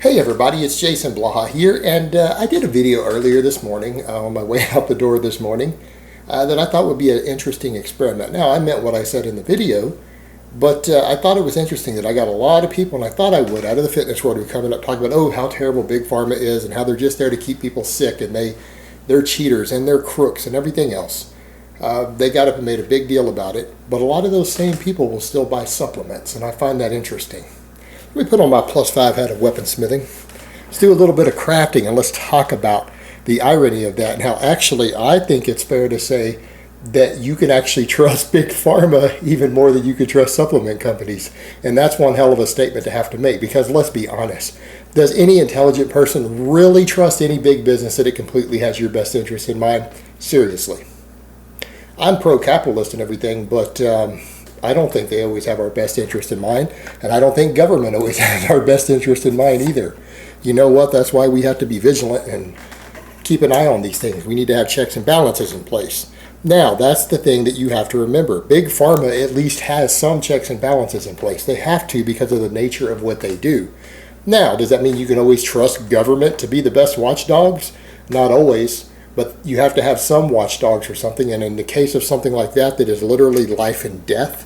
Hey everybody, it's Jason Blaha here, and I did a video earlier this morning on my way out the door this morning that I thought would be an interesting experiment. Now, I meant what I said in the video, but I thought it was interesting that I got a lot of people, and I thought I would, out of the fitness world, who are coming up talking about, oh, how terrible Big Pharma is and how they're just there to keep people sick, and they're cheaters and they're crooks and everything else. They got up and made a big deal about it, but a lot of those same people will still buy supplements, and I find that interesting. Let me put on my +5 hat of weaponsmithing. Let's do a little bit of crafting, and let's talk about the irony of that and how actually I think it's fair to say that you can actually trust Big Pharma even more than you could trust supplement companies. And that's one hell of a statement to have to make, because let's be honest. Does any intelligent person really trust any big business that it completely has your best interest in mind? Seriously. I'm pro-capitalist and everything, but I don't think they always have our best interest in mind, and I don't think government always has our best interest in mind either. You know what? That's why we have to be vigilant and keep an eye on these things. We need to have checks and balances in place. Now, that's the thing that you have to remember. Big Pharma at least has some checks and balances in place. They have to because of the nature of what they do. Now, does that mean you can always trust government to be the best watchdogs? Not always. But you have to have some watchdogs for something, and in the case of something like that is literally life and death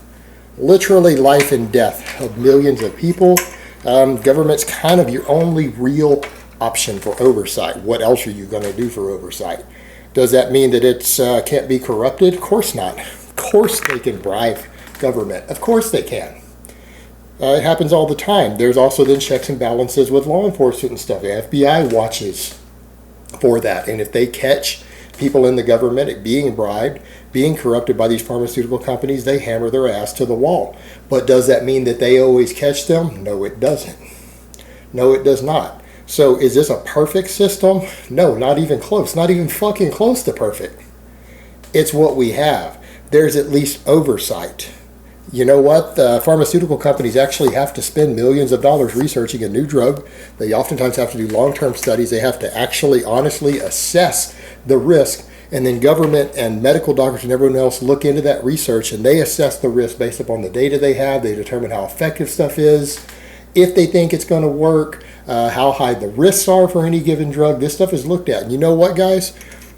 of millions of people, government's kind of your only real option for oversight. What else are you going to do for oversight? Does that mean that it can't be corrupted? Of course not. Of course they can bribe government. Of course they can. It happens all the time. There's also then checks and balances with law enforcement and stuff. The FBI watches for that, and if they catch people in the government being bribed, being corrupted by these pharmaceutical companies, they hammer their ass to the wall. But does that mean that they always catch them? No, it doesn't. No, it does not. So is this a perfect system? No, not even close. Not even fucking close to perfect. It's what we have. There's at least oversight. You know what? The pharmaceutical companies actually have to spend millions of dollars researching a new drug. They oftentimes have to do long-term studies. They have to actually honestly assess the risk, and then government and medical doctors and everyone else look into that research, and they assess the risk based upon the data they have. They determine how effective stuff is, if they think it's going to work, how high the risks are for any given drug. This stuff is looked at. And you know what, guys?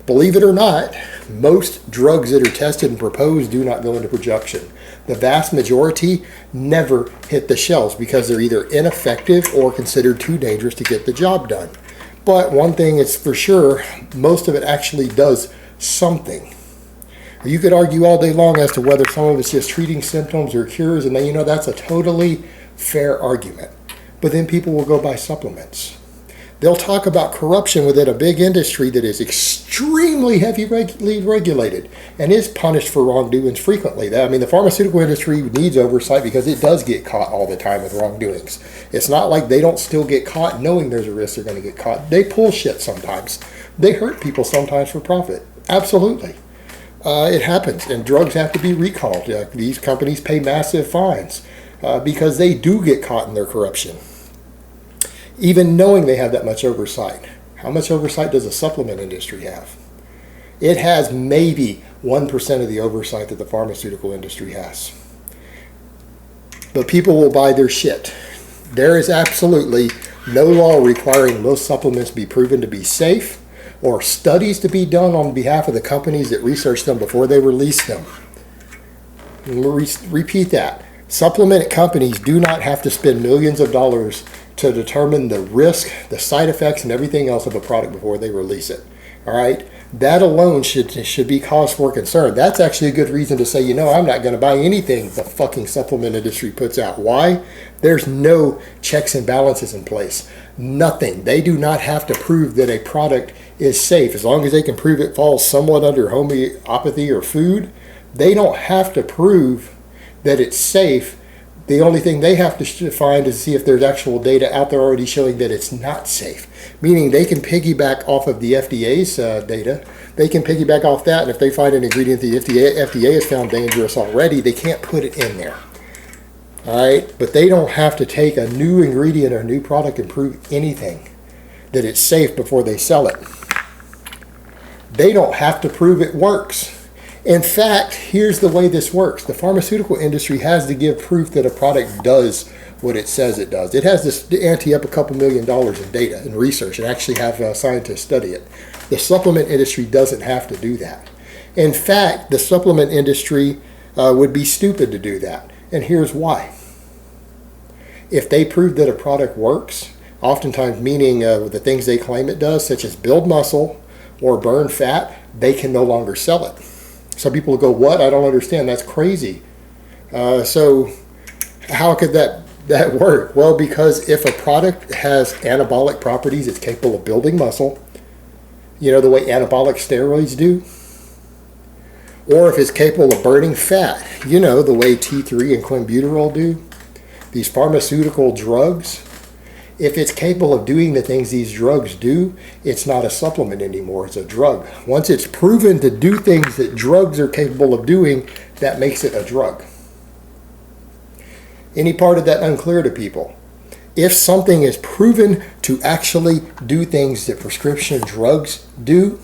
Believe it or not, most drugs that are tested and proposed do not go into production. The vast majority never hit the shelves because they're either ineffective or considered too dangerous to get the job done. But one thing is for sure, most of it actually does something. You could argue all day long as to whether some of it's just treating symptoms or cures, and then, that's a totally fair argument. But then people will go buy supplements. They'll talk about corruption within a big industry that is extremely heavily regulated and is punished for wrongdoings frequently. The pharmaceutical industry needs oversight because it does get caught all the time with wrongdoings. It's not like they don't still get caught knowing there's a risk they're going to get caught. They pull shit sometimes. They hurt people sometimes for profit. Absolutely. It happens, and drugs have to be recalled. These companies pay massive fines because they do get caught in their corruption. Even knowing they have that much oversight. How much oversight does the supplement industry have? It has maybe 1% of the oversight that the pharmaceutical industry has. But people will buy their shit. There is absolutely no law requiring most supplements be proven to be safe or studies to be done on behalf of the companies that research them before they release them. Repeat that. Supplement companies do not have to spend millions of dollars to determine the risk, the side effects, and everything else of a product before they release it. All right? That alone should be cause for concern. That's actually a good reason to say, I'm not going to buy anything the fucking supplement industry puts out. Why? There's no checks and balances in place. Nothing. They do not have to prove that a product is safe. As long as they can prove it falls somewhat under homeopathy or food, they don't have to prove that it's safe. The only thing they have to find is see if there's actual data out there already showing that it's not safe. Meaning they can piggyback off of the FDA's data. They can piggyback off that, and if they find an ingredient the FDA has found dangerous already, they can't put it in there. All right? But they don't have to take a new ingredient or a new product and prove anything that it's safe before they sell it. They don't have to prove it works. In fact, here's the way this works. The pharmaceutical industry has to give proof that a product does what it says it does. It has this ante up a couple $1 million in data and research and actually have scientists study it. The supplement industry doesn't have to do that. In fact, the supplement industry would be stupid to do that. And here's why. If they prove that a product works, oftentimes meaning the things they claim it does, such as build muscle or burn fat, they can no longer sell it. Some people will go, what? I don't understand. That's crazy. So how could that work? Well, because if a product has anabolic properties, it's capable of building muscle, you know, the way anabolic steroids do, or if it's capable of burning fat, you know, the way T3 and clenbuterol do, these pharmaceutical drugs, if it's capable of doing the things these drugs do, it's not a supplement anymore, it's a drug. Once it's proven to do things that drugs are capable of doing, that makes it a drug. Any part of that unclear to people? If something is proven to actually do things that prescription drugs do,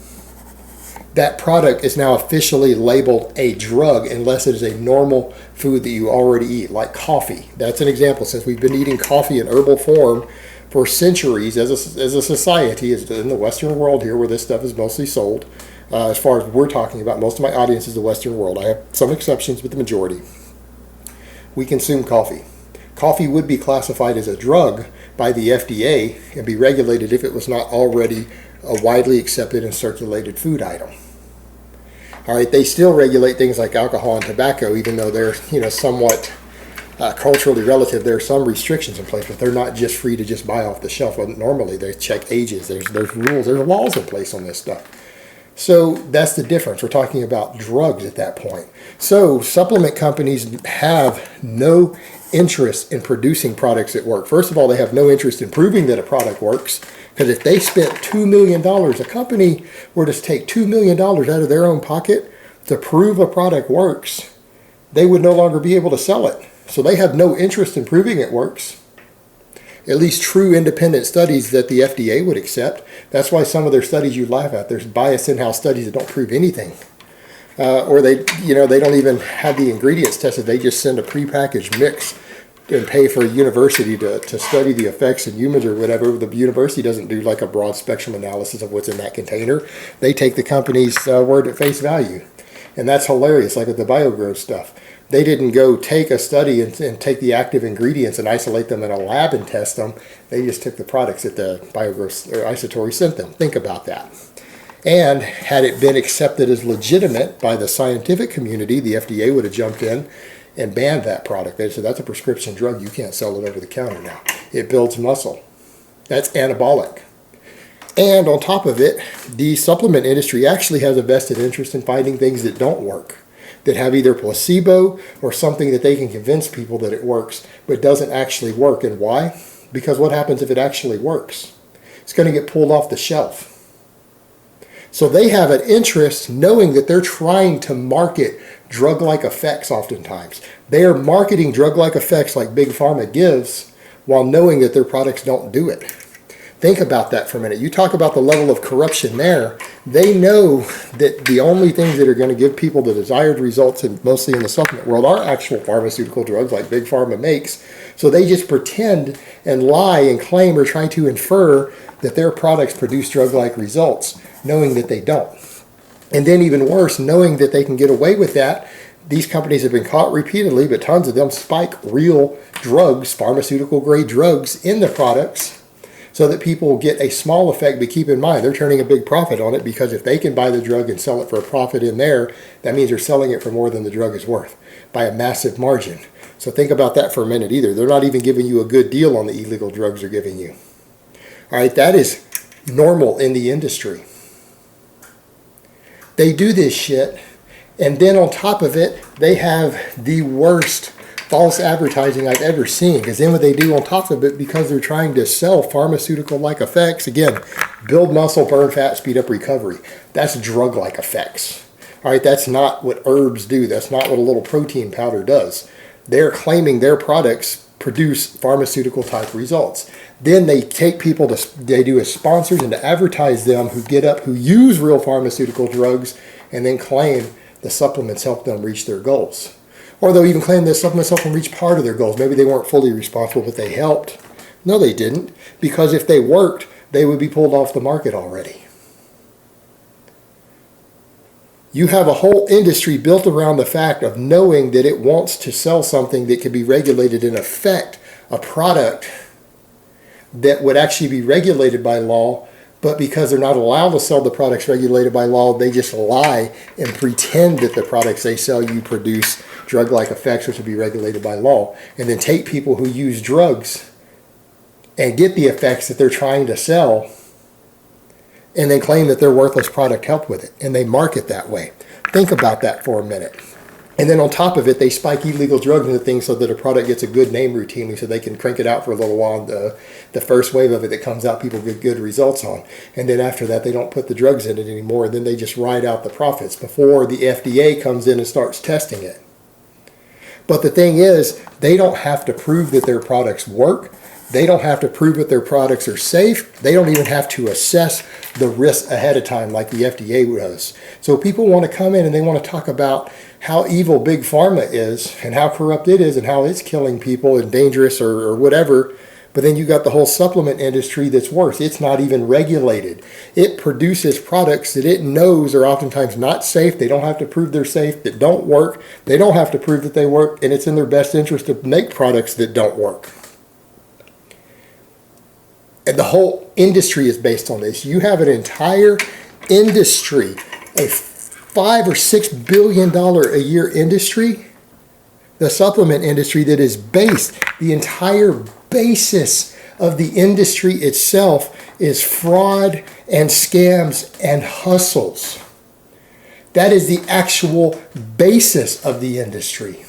that product is now officially labeled a drug unless it is a normal food that you already eat, like coffee. That's an example, since we've been eating coffee in herbal form for centuries as a society, as in the Western world here where this stuff is mostly sold. As far as we're talking about, most of my audience is the Western world. I have some exceptions, but the majority. We consume coffee. Coffee would be classified as a drug by the FDA and be regulated if it was not already a widely accepted and circulated food item. All right, they still regulate things like alcohol and tobacco, even though they're, you know, somewhat culturally relative. There are some restrictions in place, but they're not just free to just buy off the shelf. Normally, they check ages. There's rules. There's laws in place on this stuff. So that's the difference. We're talking about drugs at that point. So supplement companies have no interest in producing products that work. First of all, they have no interest in proving that a product works, because if they spent $2 million, a company were to take $2 million out of their own pocket to prove a product works, they would no longer be able to sell it. So they have no interest in proving it works. At least true independent studies that the FDA would accept. That's why some of their studies you laugh at. There's biased in-house studies that don't prove anything. Or they don't even have the ingredients tested. They just send a prepackaged mix and pay for a university to study the effects in humans or whatever. The university doesn't do like a broad spectrum analysis of what's in that container. They take the company's word at face value. And that's hilarious, like with the BioGrow stuff. They didn't go take a study and take the active ingredients and isolate them in a lab and test them. They just took the products that the BioGrow or Isotori sent them. Think about that. And had it been accepted as legitimate by the scientific community, the FDA would have jumped in and banned that product. They said, that's a prescription drug. You can't sell it over the counter now. It builds muscle. That's anabolic. And on top of it, the supplement industry actually has a vested interest in finding things that don't work, that have either placebo or something that they can convince people that it works, but doesn't actually work. And why? Because what happens if it actually works? It's going to get pulled off the shelf. So they have an interest knowing that they're trying to market drug-like effects oftentimes. They are marketing drug-like effects like Big Pharma gives while knowing that their products don't do it. Think about that for a minute. You talk about the level of corruption there. They know that the only things that are going to give people the desired results, and mostly in the supplement world, are actual pharmaceutical drugs like Big Pharma makes. So they just pretend and lie and claim or try to infer that their products produce drug-like results, knowing that they don't. And then even worse, knowing that they can get away with that. These companies have been caught repeatedly, but tons of them spike real drugs, pharmaceutical-grade drugs, in the products, so that people get a small effect, but keep in mind, they're turning a big profit on it, because if they can buy the drug and sell it for a profit in there, that means they're selling it for more than the drug is worth by a massive margin. So think about that for a minute either. They're not even giving you a good deal on the illegal drugs they're giving you. All right, that is normal in the industry. They do this shit, and then on top of it, they have the worst false advertising I've ever seen, because then what they do on top of it, because they're trying to sell pharmaceutical-like effects, again, build muscle, burn fat, speed up recovery. That's drug-like effects. All right, that's not what herbs do. That's not what a little protein powder does. They're claiming their products produce pharmaceutical-type results. Then they take people they do as sponsors and to advertise them who use real pharmaceutical drugs, and then claim the supplements help them reach their goals. Or they'll even claim that supplements help them reach part of their goals. Maybe they weren't fully responsible, but they helped. No, they didn't. Because if they worked, they would be pulled off the market already. You have a whole industry built around the fact of knowing that it wants to sell something that could be regulated, in effect, a product that would actually be regulated by law, but because they're not allowed to sell the products regulated by law, they just lie and pretend that the products they sell you produce drug-like effects, which would be regulated by law, and then take people who use drugs and get the effects that they're trying to sell, and then claim that their worthless product helped with it, and they market that way. Think about that for a minute. And then on top of it, they spike illegal drugs into things so that a product gets a good name routinely so they can crank it out for a little while. The first wave of it that comes out, people get good results on. And then after that, they don't put the drugs in it anymore, and then they just ride out the profits before the FDA comes in and starts testing it. But the thing is, they don't have to prove that their products work. They don't have to prove that their products are safe. They don't even have to assess the risk ahead of time like the FDA does. So people want to come in and they want to talk about how evil Big Pharma is and how corrupt it is and how it's killing people and dangerous or whatever. But then you got the whole supplement industry that's worse. It's not even regulated. It produces products that it knows are oftentimes not safe. They don't have to prove they're safe, that don't work. They don't have to prove that they work, and it's in their best interest to make products that don't work. And the whole industry is based on this. You have an entire industry, a $5 or $6 billion a year industry, the supplement industry, that is based, the entire basis of the industry itself is fraud and scams and hustles. That is the actual basis of the industry.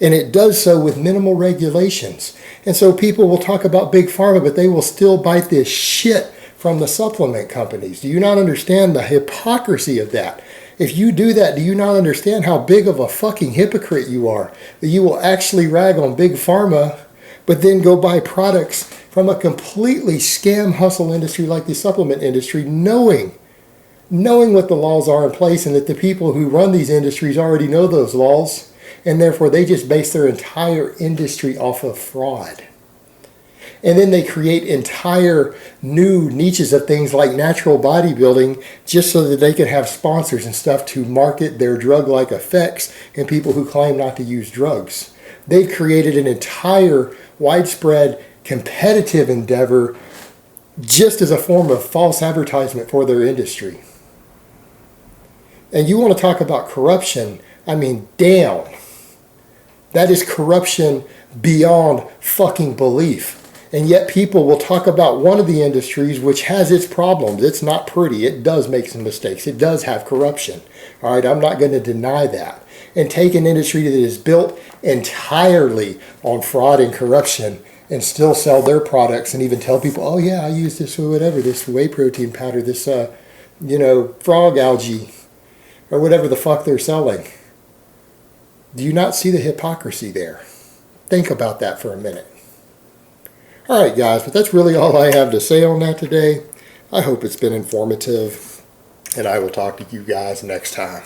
And it does so with minimal regulations. And so people will talk about Big Pharma, but they will still bite this shit from the supplement companies. Do you not understand the hypocrisy of that? If you do that, do you not understand how big of a fucking hypocrite you are? That you will actually rag on Big Pharma, but then go buy products from a completely scam hustle industry like the supplement industry, knowing what the laws are in place, and that the people who run these industries already know those laws, and therefore they just base their entire industry off of fraud. And then they create entire new niches of things like natural bodybuilding just so that they can have sponsors and stuff to market their drug-like effects and people who claim not to use drugs. They've created an entire widespread competitive endeavor just as a form of false advertisement for their industry. And you want to talk about corruption, I mean, damn. That is corruption beyond fucking belief. And yet people will talk about one of the industries which has its problems. It's not pretty. It does make some mistakes. It does have corruption. All right, I'm not going to deny that. And take an industry that is built entirely on fraud and corruption and still sell their products and even tell people, oh yeah, I use this or whatever, this whey protein powder, this, frog algae, or whatever the fuck they're selling. Do you not see the hypocrisy there? Think about that for a minute. All right, guys, but that's really all I have to say on that today. I hope it's been informative, and I will talk to you guys next time.